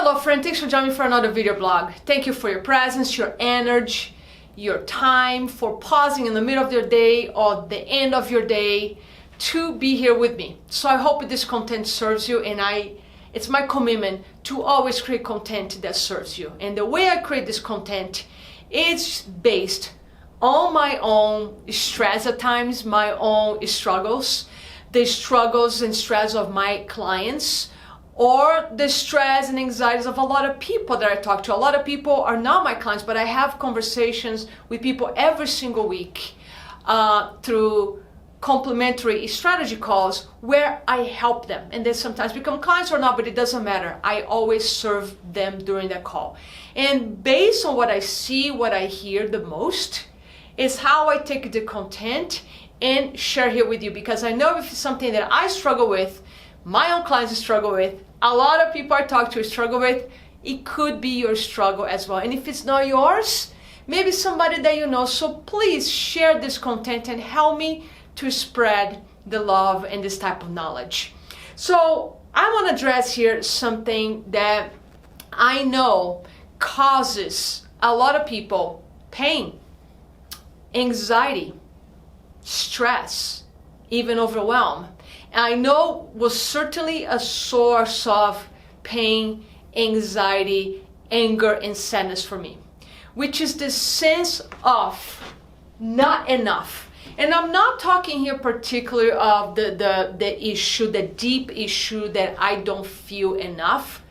Hello friend, thanks for joining me for another video blog. Thank you for your presence, your energy, your time, for pausing in the middle of your day or the end of your day to be here with me. So I hope this content serves you, and it's my commitment to always create content that serves you. And the way I create this content is based on my own stress at times, my own struggles, the struggles and stress of my clients, or the stress and anxieties of a lot of people that I talk to. A lot of people are not my clients, but I have conversations with people every single week through complementary strategy calls where I help them. And they sometimes become clients or not, but it doesn't matter. I always serve them during that call. And based on what I see, what I hear the most, is how I take the content and share here with you. Because I know if it's something that I struggle with, my own clients struggle with, a lot of people I talk to struggle with, it could be your struggle as well. And if it's not yours, maybe somebody that you know. So please share this content and help me to spread the love and this type of knowledge. So I want to address here something that I know causes a lot of people pain, anxiety, stress, even overwhelm. I know was certainly a source of pain, anxiety, anger, and sadness for me, which is the sense of not enough. And I'm not talking here particularly of the issue, the deep issue that I don't feel enough.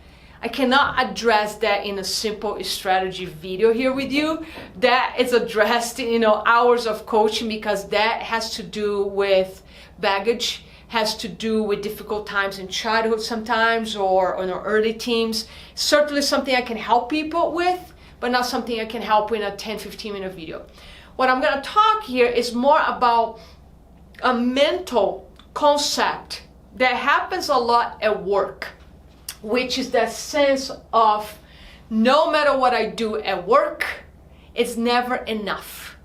I cannot address that in a simple strategy video here with you. That is addressed in hours of coaching, because that has to do with baggage, has to do with difficult times in childhood sometimes, or in our early teens. Certainly something I can help people with, but not something I can help in a 10-15 minute video. What I'm going to talk here is more about a mental concept that happens a lot at work, which is that sense of no matter what I do at work, it's never enough.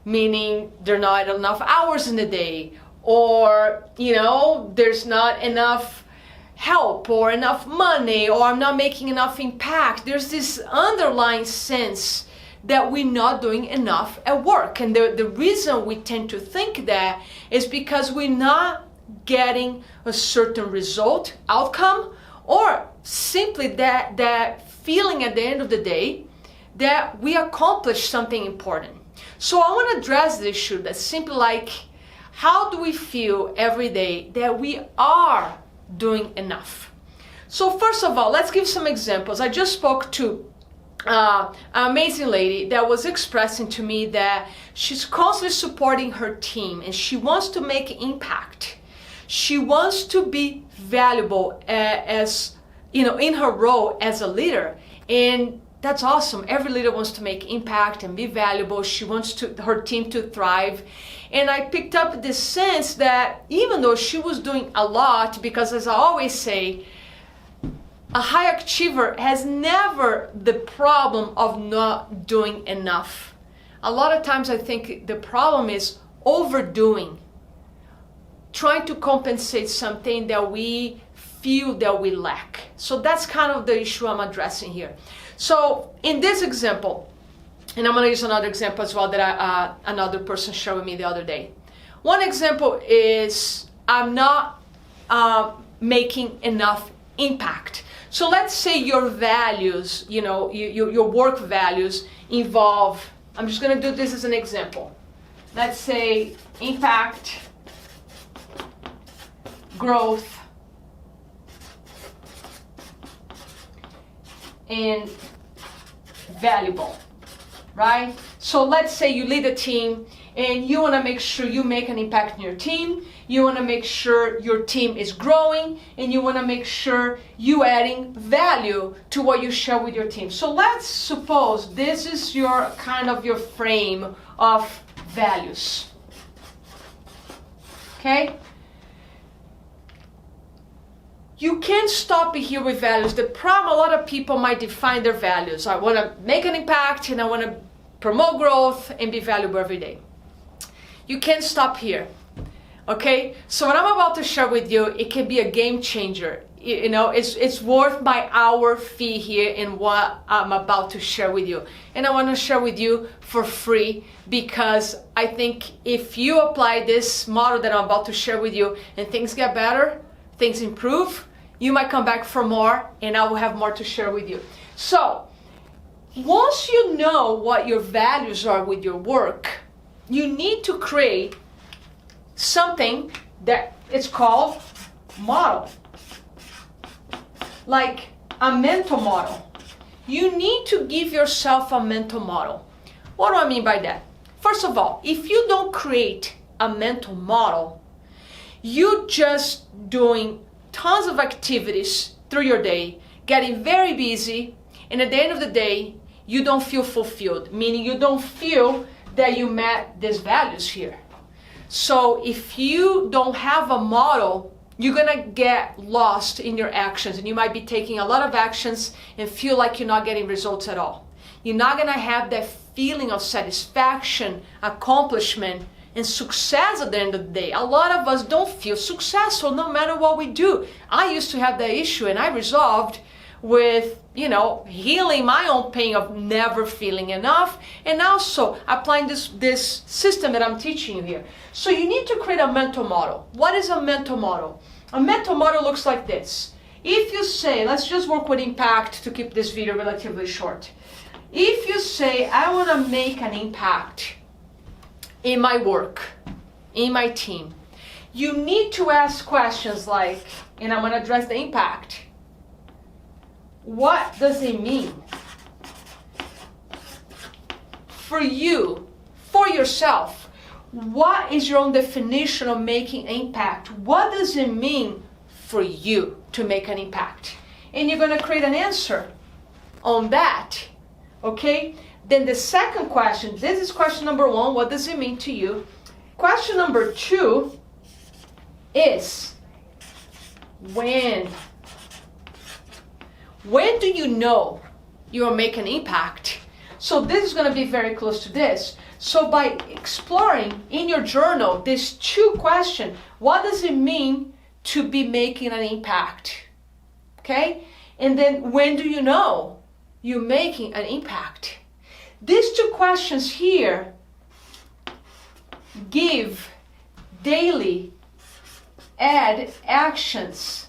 Meaning there are not enough hours in the day, or there's not enough help or enough money, or I'm not making enough impact. There's this underlying sense that we're not doing enough at work. And the reason we tend to think that is because we're not getting a certain result, outcome, or simply that feeling at the end of the day that we accomplished something important. So I want to address this issue that's simply like, how do we feel every day that we are doing enough? So first of all, let's give some examples. I just spoke to an amazing lady that was expressing to me that she's constantly supporting her team and she wants to make impact. She wants to be valuable as in her role as a leader, and that's awesome. Every leader wants to make impact and be valuable. She wants her team to thrive. And I picked up this sense that even though she was doing a lot, because as I always say, a high achiever has never the problem of not doing enough. A lot of times I think the problem is overdoing, trying to compensate something that we feel that we lack. So that's kind of the issue I'm addressing here. So in this example, and I'm going to use another example as well that another person shared with me the other day. One example is I'm not making enough impact. So let's say your values, your work values involve, I'm just going to do this as an example. Let's say impact, growth, and valuable, right? So let's say you lead a team and you want to make sure you make an impact in your team. You want to make sure your team is growing, and you want to make sure you adding value to what you share with your team. So let's suppose this is your frame of values. Okay? You can't stop here with values. The problem, a lot of people might define their values. I want to make an impact and I want to promote growth and be valuable every day. You can't stop here. Okay, so what I'm about to share with you, it can be a game changer. You know, it's worth my hour fee here in what I'm about to share with you. And I want to share with you for free, because I think if you apply this model that I'm about to share with you and things get better, things improve, you might come back for more and I will have more to share with you. So once you know what your values are with your work, you need to create something that it's called model, like a mental model. You need to give yourself a mental model. What do I mean by that? First of all, if you don't create a mental model, you just doing tons of activities through your day, getting very busy, and at the end of the day, you don't feel fulfilled, meaning you don't feel that you met these values here. So if you don't have a model, you're gonna get lost in your actions, and you might be taking a lot of actions and feel like you're not getting results at all. You're not gonna have that feeling of satisfaction, accomplishment, and success at the end of the day. A lot of us don't feel successful no matter what we do. I used to have that issue, and I resolved with, healing my own pain of never feeling enough, and also applying this system that I'm teaching you here. So you need to create a mental model. What is a mental model? A mental model looks like this. If you say, let's just work with impact to keep this video relatively short. If you say, I want to make an impact in my work, in my team, you need to ask questions like, and I'm going to address the impact. What does it mean for you, for yourself? What is your own definition of making impact? What does it mean for you to make an impact? And you're going to create an answer on that, okay? Then the second question, this is question number one, what does it mean to you? Question number two is, when do you know you are making an impact? So this is going to be very close to this. So by exploring in your journal these two questions, what does it mean to be making an impact? Okay? And then when do you know you're making an impact? These two questions here give daily add actions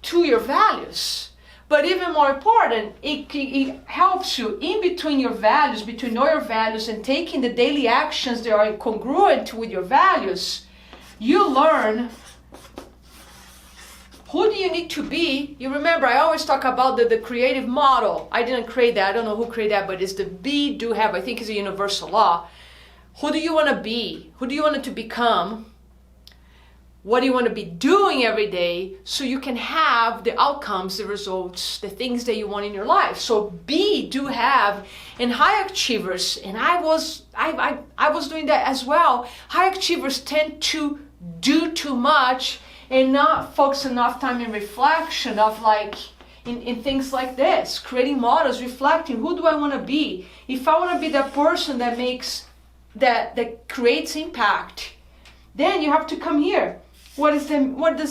to your values. But even more important, it helps you in between your values, between all your values and taking the daily actions that are congruent with your values. You learn who do you need to be. You remember, I always talk about the creative model. I didn't create that. I don't know who created that, but it's the be, do, have. I think it's a universal law. Who do you want to be? Who do you want it to become? What do you want to be doing every day so you can have the outcomes, the results, the things that you want in your life? So be, do, have, and high achievers, and I was doing that as well. High achievers tend to do too much and not focus enough time in reflection of in things like this, creating models, reflecting, who do I want to be? If I want to be that person that that creates impact, then you have to come here. What does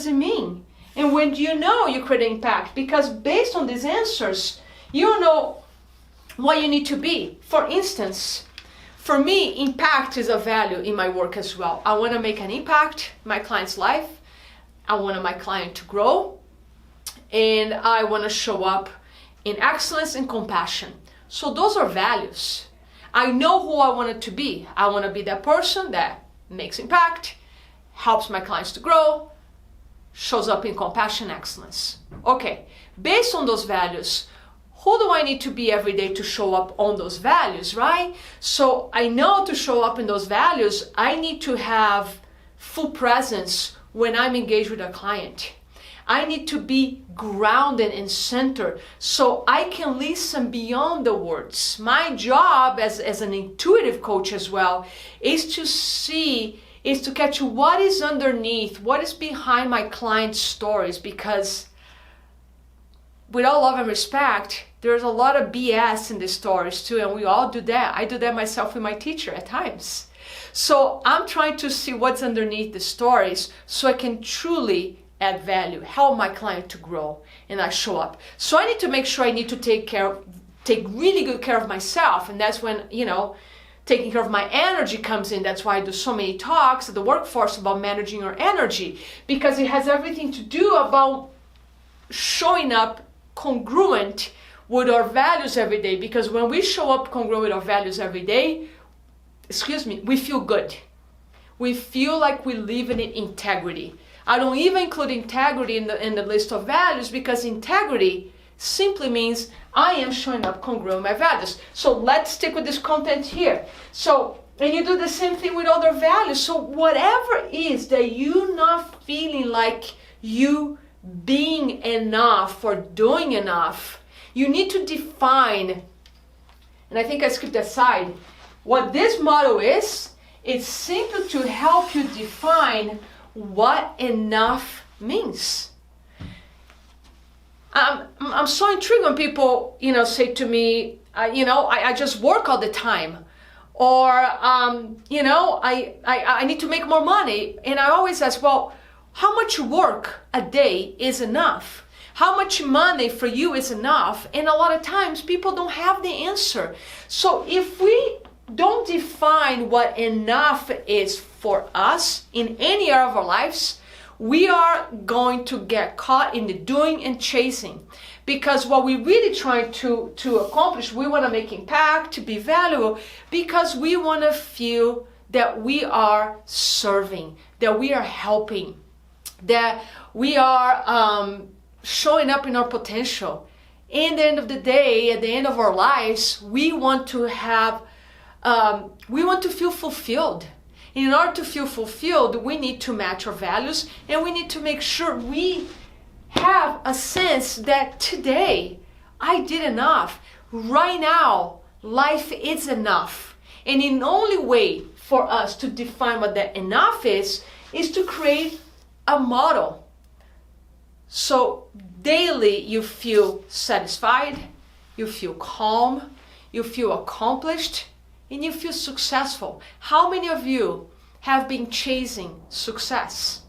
it mean? And when do you know you create impact? Because based on these answers, you know what you need to be. For instance, for me, impact is a value in my work as well. I want to make an impact in my client's life. I want my client to grow. And I want to show up in excellence and compassion. So those are values. I know who I want it to be. I want to be that person that makes impact, helps my clients to grow, shows up in compassion, excellence. Okay, based on those values, who do I need to be every day to show up on those values, right? So I know to show up in those values, I need to have full presence when I'm engaged with a client. I need to be grounded and centered so I can listen beyond the words. My job as an intuitive coach as well is to catch what is underneath, what is behind my client's stories, because with all love and respect, there's a lot of BS in the stories too, and we all do that. I do that myself with my teacher at times. So I'm trying to see what's underneath the stories so I can truly add value, help my client to grow, and I show up. So I need to make sure I need to take really good care of myself, and that's when, taking care of my energy comes in. That's why I do so many talks at the workforce about managing your energy, because it has everything to do about showing up congruent with our values every day. Because when we show up congruent with our values every day, we feel good. We feel like we live in integrity. I don't even include integrity in the list of values, because integrity simply means I am showing up congruent with my values. So let's stick with this content here. So, and you do the same thing with other values. So whatever it is that you're not feeling like you being enough or doing enough, you need to define, and I think I skipped that side. What this model is, it's simply to help you define what enough means. I'm so intrigued when people, say to me, I just work all the time, or, I need to make more money. And I always ask, well, how much work a day is enough? How much money for you is enough? And a lot of times people don't have the answer. So if we don't define what enough is for us in any area of our lives, we are going to get caught in the doing and chasing. Because what we really trying to accomplish, we want to make impact, to be valuable, because we want to feel that we are serving, that we are helping, that we are showing up in our potential. In the end of the day, at the end of our lives, we want to have, we want to feel fulfilled. In order to feel fulfilled, we need to match our values, and we need to make sure we have a sense that today I did enough. Right now, life is enough. And the only way for us to define what that enough is to create a model. So daily you feel satisfied, you feel calm, you feel accomplished, and you feel successful. How many of you have been chasing success?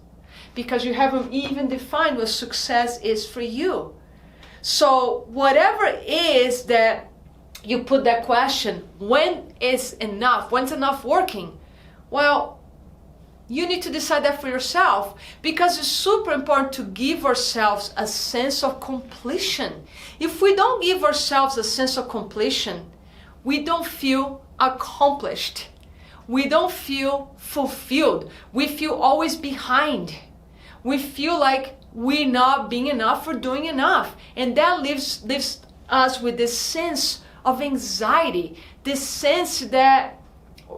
Because you haven't even defined what success is for you. So whatever it is that you put that question, when is enough? When's enough working? Well, you need to decide that for yourself, because it's super important to give ourselves a sense of completion. If we don't give ourselves a sense of completion, we don't feel accomplished. We don't feel fulfilled. We feel always behind. We feel like we're not being enough or doing enough. And that leaves us with this sense of anxiety, this sense that,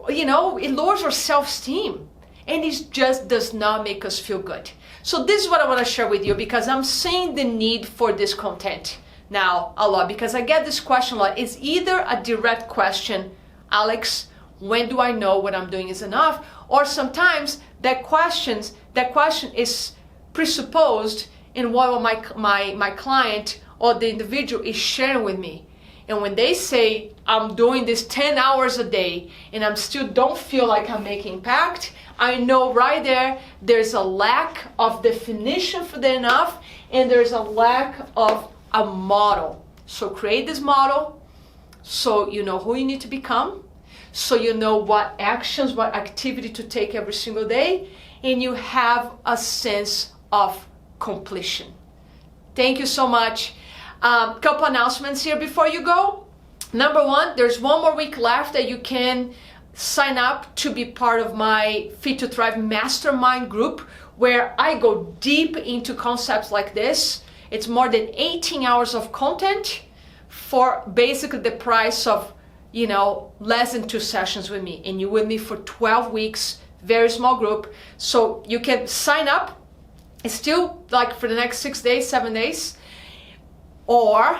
it lowers our self-esteem. And it just does not make us feel good. So this is what I want to share with you, because I'm seeing the need for this content now a lot, because I get this question a lot. It's either a direct question, Alex, when do I know what I'm doing is enough? Or sometimes that question is presupposed in what my client or the individual is sharing with me. And when they say, I'm doing this 10 hours a day and I'm still don't feel like I'm making impact, I know right there's a lack of definition for the enough, and there's a lack of a model. So create this model so you know who you need to become, so you know what actions, what activity to take every single day, and you have a sense of completion. Thank you so much. Couple announcements here before you go. Number one, there's one more week left that you can sign up to be part of my Fit to Thrive Mastermind group, where I go deep into concepts like this. It's more than 18 hours of content for basically the price of, less than 2 sessions with me. And you're with me for 12 weeks, very small group. So you can sign up. It's still like for the next 6 days, 7 days. Or,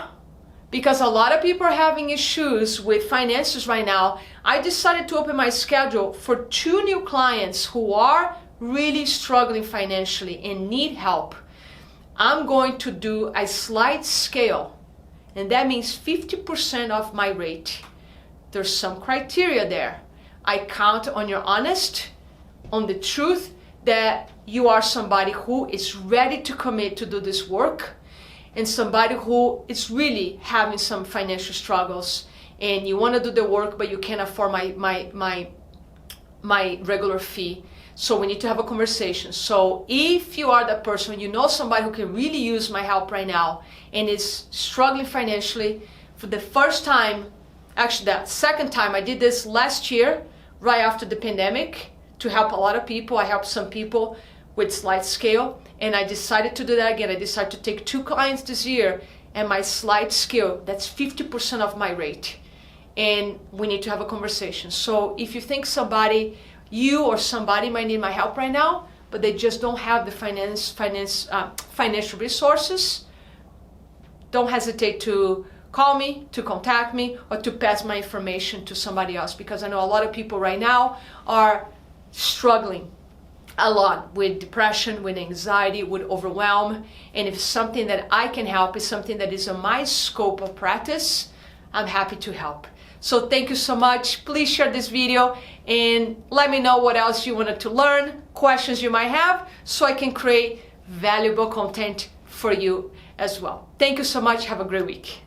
because a lot of people are having issues with finances right now, I decided to open my schedule for 2 new clients who are really struggling financially and need help. I'm going to do a slide scale, and that means 50% of my rate. There's some criteria there, I count on your honest, on the truth that you are somebody who is ready to commit to do this work, and somebody who is really having some financial struggles, and you want to do the work but you can't afford my regular fee. So we need to have a conversation. So if you are that person, you know somebody who can really use my help right now and is struggling financially, for the first time, actually that second time, I did this last year right after the pandemic to help a lot of people. I helped some people with slide scale, and I decided to do that again. I decided to take 2 clients this year, and my slide scale, that's 50% of my rate, and we need to have a conversation. So if you think you or somebody might need my help right now, but they just don't have the financial resources, don't hesitate to call me, to contact me, or to pass my information to somebody else, because I know a lot of people right now are struggling a lot with depression, with anxiety, with overwhelm. And if something that I can help is something that is on my scope of practice, I'm happy to help. So thank you so much. Please share this video and let me know what else you wanted to learn, questions you might have, so I can create valuable content for you as well. Thank you so much. Have a great week.